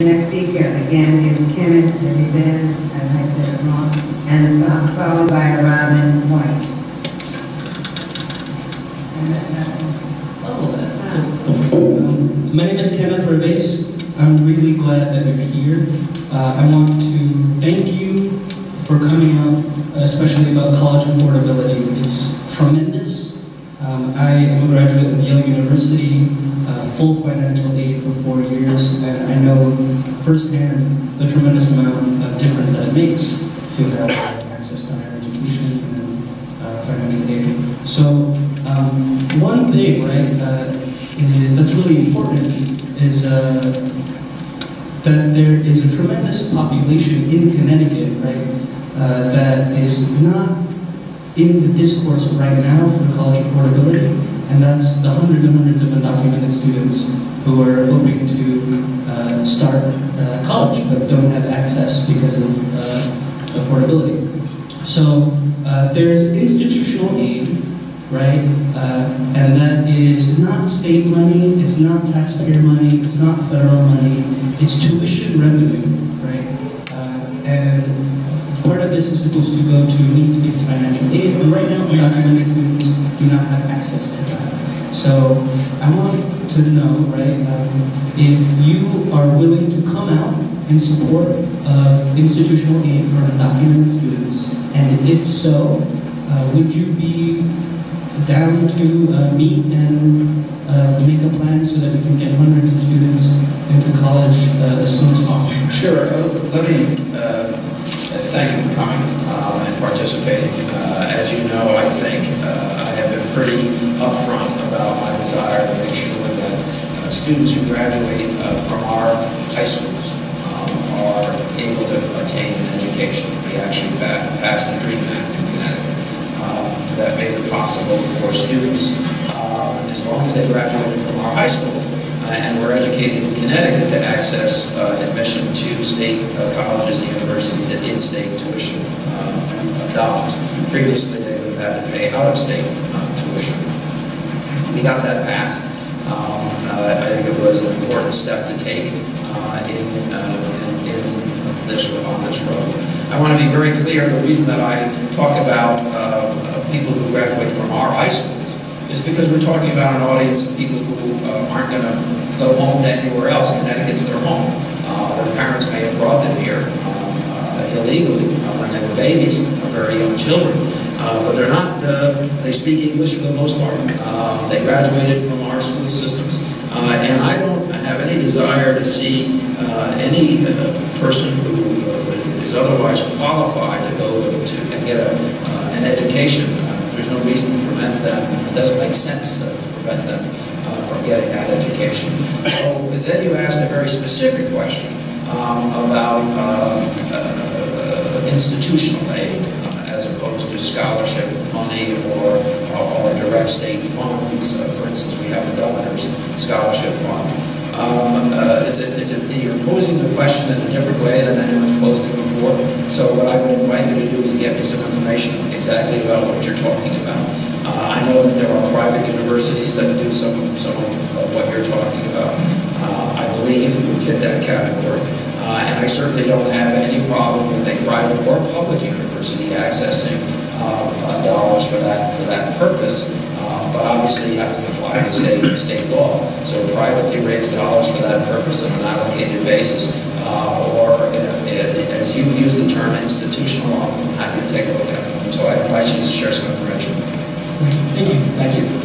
The next speaker again is Kenneth Rivez, I might say it wrong, and followed by Robin White. My name is Kenneth Rivez. I'm really glad that you're here. I want to thank you for coming out, especially about college affordability. It's tremendous. I am a graduate of Yale University, full financial aid for 4 years, and I know firsthand the tremendous amount of difference that it makes to have access to higher education and financial aid. So one thing, right, that's really important is that there is a tremendous population in Connecticut, right, that is not in the discourse right now for college affordability, and that's the hundreds and hundreds of undocumented students who are hoping to start college but don't have access because of affordability. So there's institutional aid, right, and that is not state money, it's not taxpayer money, it's not federal money, it's tuition revenue, right, and part of this is supposed to go to needs-based financial aid, and right now undocumented students do not have access to that. So I want to know, right, if you are willing to come out in support of institutional aid for undocumented students, and if so, would you be down to meet and make a plan so that we can get hundreds of students into college as soon as possible? Sure. Let me thank you for coming and participating. As you know, I think I have been pretty upfront about my desire to make sure that students who graduate from our high schools are able to attain an education. We actually passed the DREAM Act in Connecticut that made it possible for students, as long as they graduated from our high school, and were educated in Connecticut, to access admission to state colleges and universities at in-state tuition dollars. Previously, they would have had to pay out-of-state tuition. We got that passed. I think it was an important step to take on this road. I want to be very clear, the reason that I talk about people who graduate from our high schools is because we're talking about an audience of people who aren't going to go home to anywhere else. Connecticut's their home. Their parents may have brought them here illegally when they were babies, very young children. But they're not, they speak English for the most part. They graduated from our school systems. And I don't have any desire to see any person who is otherwise qualified to go to and get an education. There's no reason to prevent them. It doesn't make sense to prevent them from getting that education. So then you asked a very specific question about institutional aid as opposed to scholarship money or direct state funds. For instance, we have a governor's scholarship fund. You're posing the question in a different way than anyone's posed it before. So what I would invite you to do is get me some information exactly about what you're talking about. I know that there are private universities that do some of what you're talking about. I believe it would fit that category. And I certainly don't have any problem with a private or public university accessing dollars for that purpose. But obviously you have to comply to state law. So privately raised dollars for that purpose on an allocated basis, or as you use the term institutional, I'm happy to take a look at it. So I invite you to share some information. Thank you. Thank you.